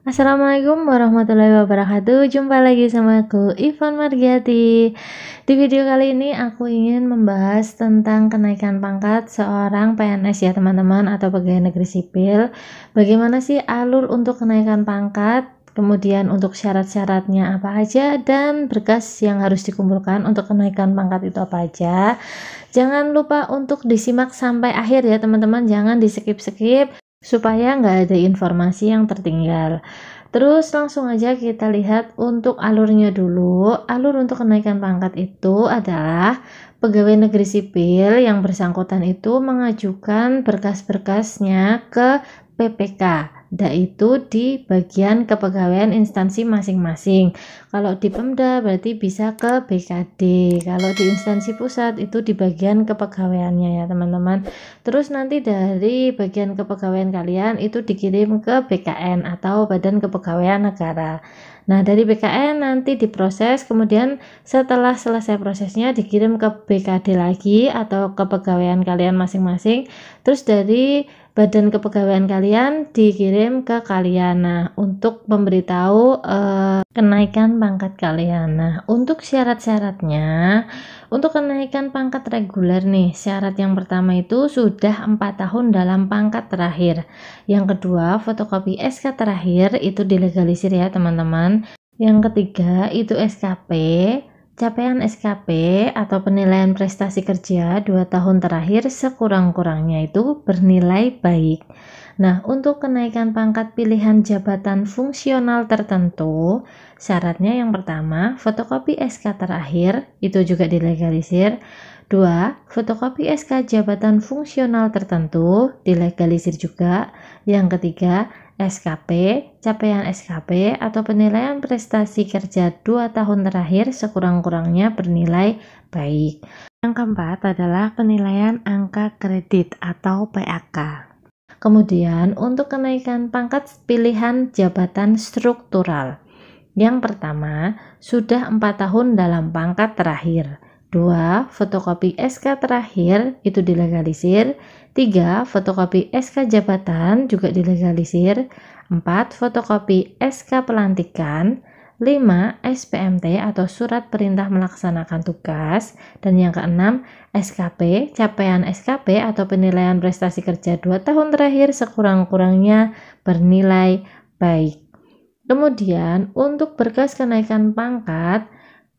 Assalamualaikum warahmatullahi wabarakatuh. Jumpa lagi sama aku, Ivan Margiati. Di video kali ini aku ingin membahas tentang kenaikan pangkat seorang PNS ya teman-teman, atau pegawai negeri sipil. Bagaimana sih alur untuk kenaikan pangkat, kemudian untuk syarat-syaratnya apa aja, dan berkas yang harus dikumpulkan untuk kenaikan pangkat itu apa aja. Jangan lupa untuk disimak sampai akhir ya teman-teman, jangan di skip-skip supaya nggak ada informasi yang tertinggal. Terus langsung aja kita lihat untuk alurnya dulu. Alur untuk kenaikan pangkat itu adalah pegawai negeri sipil yang bersangkutan itu mengajukan berkas-berkasnya ke PPK, yaitu di bagian kepegawaian instansi masing-masing. Kalau di Pemda berarti bisa ke BKD, kalau di instansi pusat itu di bagian kepegawaiannya ya teman-teman. Terus nanti dari bagian kepegawaian kalian itu dikirim ke BKN atau Badan Kepegawaian Negara. Nah, dari BKN nanti diproses, kemudian setelah selesai prosesnya dikirim ke BKD lagi atau kepegawaian kalian masing-masing. Terus dari Badan Kepegawaian kalian dikirim ke kalian. Nah, untuk memberitahu kenaikan pangkat kalian. Nah, untuk syarat-syaratnya, untuk kenaikan pangkat reguler nih, syarat yang pertama itu sudah 4 tahun dalam pangkat terakhir. Yang kedua, fotokopi SK terakhir itu dilegalisir ya teman-teman. Yang ketiga itu SKP, capaian SKP atau penilaian prestasi kerja 2 tahun terakhir sekurang-kurangnya itu bernilai baik. Nah, untuk kenaikan pangkat pilihan jabatan fungsional tertentu, syaratnya yang pertama, fotokopi SK terakhir itu juga dilegalisir. 2. Fotokopi SK jabatan fungsional tertentu dilegalisir juga. Yang ketiga, SKP, capaian SKP atau penilaian prestasi kerja 2 tahun terakhir sekurang-kurangnya bernilai baik. Yang keempat adalah penilaian angka kredit atau PAK. Kemudian untuk kenaikan pangkat pilihan jabatan struktural. Yang pertama, sudah 4 tahun dalam pangkat terakhir. 2. Fotokopi SK terakhir itu dilegalisir. 3. Fotokopi SK jabatan juga dilegalisir. 4. Fotokopi SK pelantikan. 5. SPMT atau surat perintah melaksanakan tugas. Dan yang keenam, SKP, capaian SKP atau penilaian prestasi kerja 2 tahun terakhir sekurang-kurangnya bernilai baik. Kemudian untuk berkas kenaikan pangkat,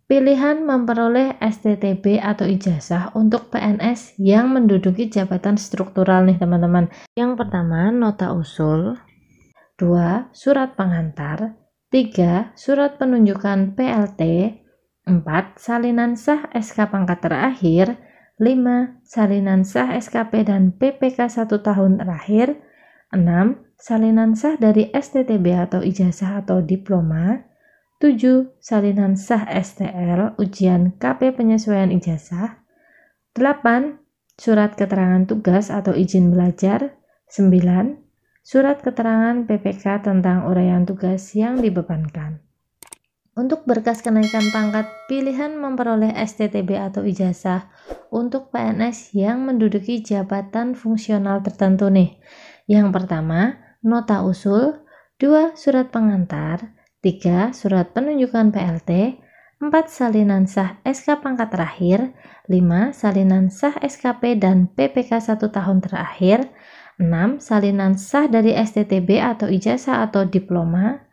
pilihan memperoleh STTB atau ijazah untuk PNS yang menduduki jabatan struktural nih teman-teman. Yang pertama, nota usul. 2. Surat pengantar. 3. Surat penunjukan PLT. 4. Salinan sah SK pangkat terakhir. 5. Salinan sah SKP dan PPK 1 tahun terakhir. 6. Salinan sah dari STTB atau ijazah atau diploma. 7. Salinan sah STL, ujian KP penyesuaian ijazah. 8. Surat keterangan tugas atau izin belajar. 9. Surat keterangan PPK tentang uraian tugas yang dibebankan. Untuk berkas kenaikan pangkat, pilihan memperoleh STTB atau ijazah untuk PNS yang menduduki jabatan fungsional tertentu nih. Yang pertama, nota usul. 2. Surat pengantar. 3. Surat penunjukan PLT. 4. Salinan sah SK pangkat terakhir. 5. Salinan sah SKP dan PPK 1 tahun terakhir. 6. Salinan sah dari STTB atau ijazah atau diploma.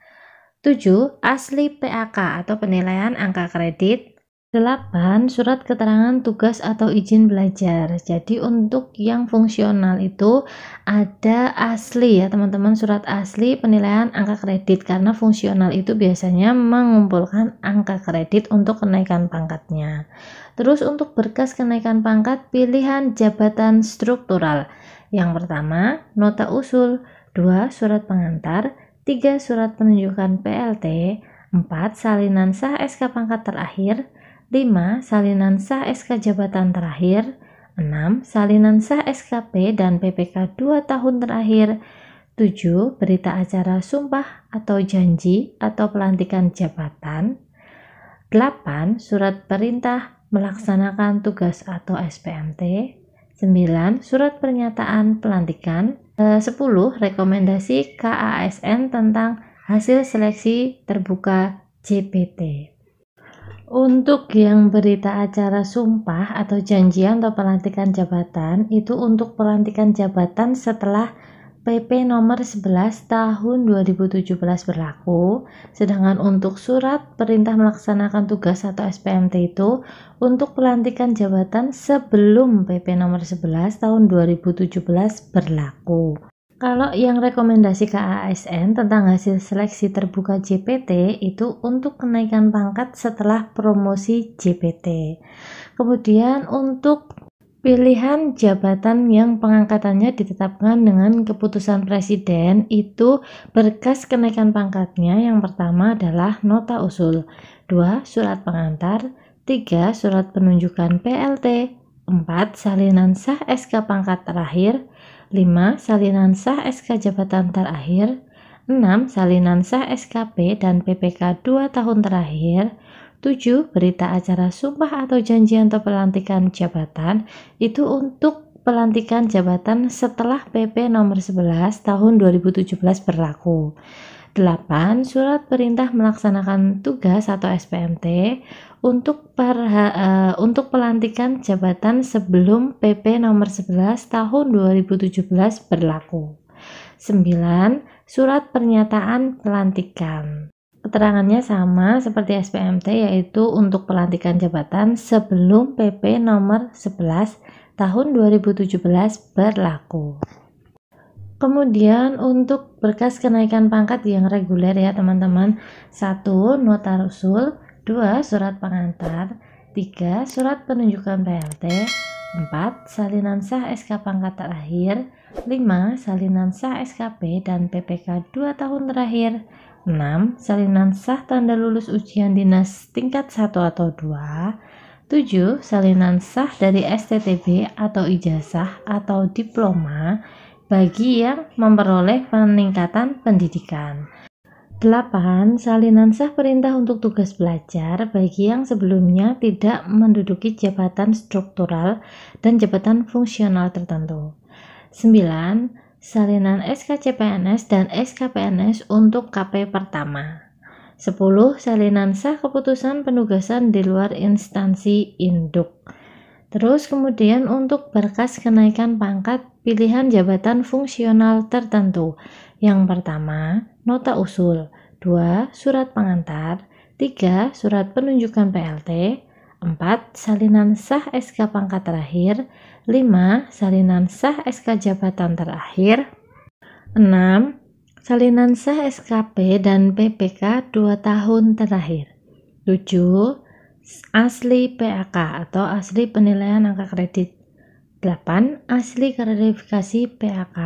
7. Asli PAK atau penilaian angka kredit. 8. Surat keterangan tugas atau izin belajar. Jadi untuk yang fungsional itu ada asli ya teman-teman, surat asli penilaian angka kredit, karena fungsional itu biasanya mengumpulkan angka kredit untuk kenaikan pangkatnya. Terus untuk berkas kenaikan pangkat pilihan jabatan struktural. Yang pertama, nota usul. 2. Surat pengantar. 3. Surat penunjukan PLT. 4. Salinan sah SK pangkat terakhir. 5. Salinan sah SK jabatan terakhir. 6. Salinan sah SKP dan PPK 2 tahun terakhir. 7. Berita acara sumpah atau janji atau pelantikan jabatan. 8. Surat perintah melaksanakan tugas atau SPMT. 9. Surat pernyataan pelantikan. 10. Rekomendasi KASN tentang hasil seleksi terbuka JPT. Untuk yang berita acara sumpah atau janjian atau pelantikan jabatan, itu untuk pelantikan jabatan setelah PP nomor 11 tahun 2017 berlaku, sedangkan untuk surat perintah melaksanakan tugas atau SPMT itu untuk pelantikan jabatan sebelum PP nomor 11 tahun 2017 berlaku. Kalau yang rekomendasi KASN tentang hasil seleksi terbuka JPT itu untuk kenaikan pangkat setelah promosi JPT. Kemudian untuk pilihan jabatan yang pengangkatannya ditetapkan dengan keputusan presiden itu berkas kenaikan pangkatnya yang pertama adalah nota usul, 2 surat pengantar, 3 surat penunjukan PLT, 4 salinan sah SK pangkat terakhir, 5 salinan sah SK jabatan terakhir, 6 salinan sah SKP dan PPK 2 tahun terakhir, 7 berita acara sumpah atau janjian atau pelantikan jabatan itu untuk pelantikan jabatan setelah PP nomor 11 tahun 2017 berlaku. 8 surat perintah melaksanakan tugas atau SPMT untuk pelantikan jabatan sebelum PP nomor 11 tahun 2017 berlaku. 9 surat pernyataan pelantikan. Keterangannya sama seperti SPMT, yaitu untuk pelantikan jabatan sebelum PP nomor 11 tahun 2017 berlaku. Kemudian untuk berkas kenaikan pangkat yang reguler ya teman-teman, 1 nota usul, 2 surat pengantar, 3 surat penunjukan PLT, 4 salinan sah SK pangkat terakhir, 5 salinan sah SKP dan PPK 2 tahun terakhir, 6 salinan sah tanda lulus ujian dinas tingkat 1 atau 2, 7 salinan sah dari STTB atau ijazah atau diploma bagi yang memperoleh peningkatan pendidikan. 8 salinan sah perintah untuk tugas belajar bagi yang sebelumnya tidak menduduki jabatan struktural dan jabatan fungsional tertentu. 9 salinan SKCPNS dan SKPNS untuk KP pertama. 10 salinan sah keputusan penugasan di luar instansi induk. Terus kemudian untuk berkas kenaikan pangkat pilihan jabatan fungsional tertentu. Yang pertama, nota usul, 2 surat pengantar, 3 surat penunjukan PLT, 4 salinan sah SK pangkat terakhir, 5 salinan sah SK jabatan terakhir, 6 salinan sah SKP dan PPK 2 tahun terakhir, 7 asli PAK atau asli penilaian angka kredit, 8 asli klarifikasi PAK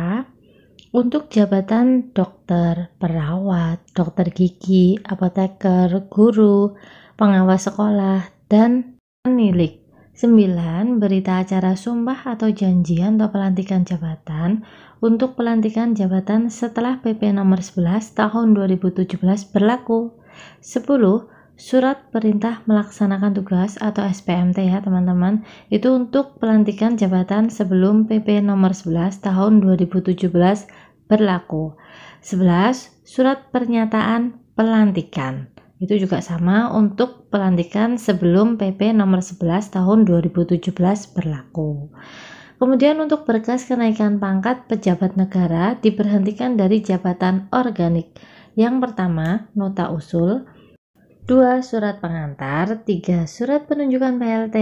untuk jabatan dokter, perawat, dokter gigi, apoteker, guru, pengawas sekolah, dan penilik. 9 berita acara sumpah atau janjian atau pelantikan jabatan untuk pelantikan jabatan setelah PP nomor 11 tahun 2017 berlaku. 10 surat perintah melaksanakan tugas atau SPMT ya teman-teman, itu untuk pelantikan jabatan sebelum PP nomor 11 tahun 2017 berlaku. 11 surat pernyataan pelantikan, itu juga sama untuk pelantikan sebelum PP nomor 11 tahun 2017 berlaku. Kemudian untuk berkas kenaikan pangkat pejabat negara diberhentikan dari jabatan organik. Yang pertama, nota usul, 2 surat pengantar, 3 surat penunjukan PLT,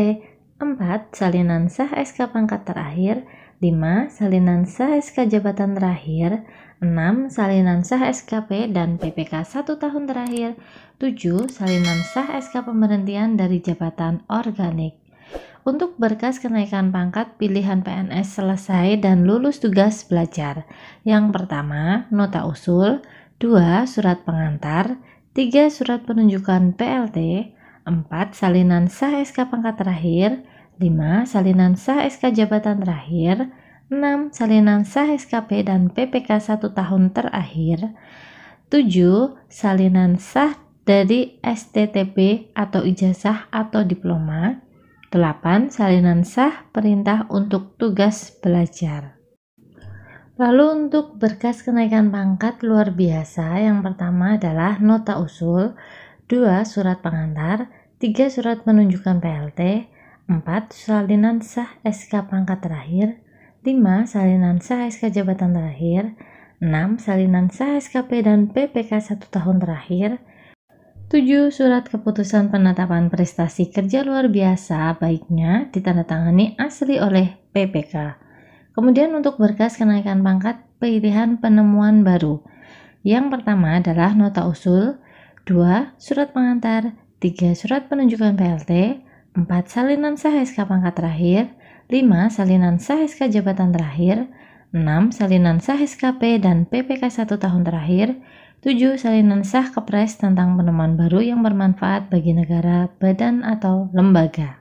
4 salinan sah SK pangkat terakhir, 5 salinan sah SK jabatan terakhir, 6 salinan sah SKP dan PPK 1 tahun terakhir, 7 salinan sah SK pemberhentian dari jabatan organik. Untuk berkas kenaikan pangkat pilihan PNS selesai dan lulus tugas belajar. Yang pertama, nota usul, 2 surat pengantar, 3 surat penunjukan PLT, 4 salinan sah SK pangkat terakhir, 5 salinan sah SK jabatan terakhir, 6 salinan sah SKP dan PPK 1 tahun terakhir, 7 salinan sah dari STTB atau ijazah atau diploma, 8 salinan sah perintah untuk tugas belajar. Lalu untuk berkas kenaikan pangkat luar biasa, yang pertama adalah nota usul, 2 surat pengantar, 3 surat penunjukan PLT, 4 salinan sah SK pangkat terakhir, 5 salinan sah SK jabatan terakhir, 6 salinan sah SKP dan PPK 1 tahun terakhir, 7 surat keputusan penetapan prestasi kerja luar biasa baiknya ditandatangani asli oleh PPK. Kemudian untuk berkas kenaikan pangkat pilihan penemuan baru. Yang pertama adalah nota usul, 2 surat pengantar, 3 surat penunjukan PLT, 4 salinan sah SK pangkat terakhir, 5 salinan sah SK jabatan terakhir, 6 salinan sah SKP dan PPK 1 tahun terakhir, 7 salinan sah kepres tentang penemuan baru yang bermanfaat bagi negara, badan atau lembaga.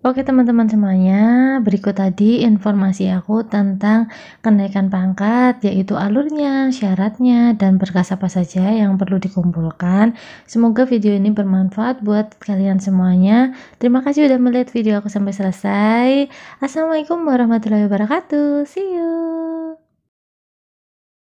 Oke teman-teman semuanya, berikut tadi informasi aku tentang kenaikan pangkat, yaitu alurnya, syaratnya, dan berkas apa saja yang perlu dikumpulkan. Semoga video ini bermanfaat buat kalian semuanya. Terima kasih sudah melihat video aku sampai selesai. Assalamualaikum warahmatullahi wabarakatuh. See you.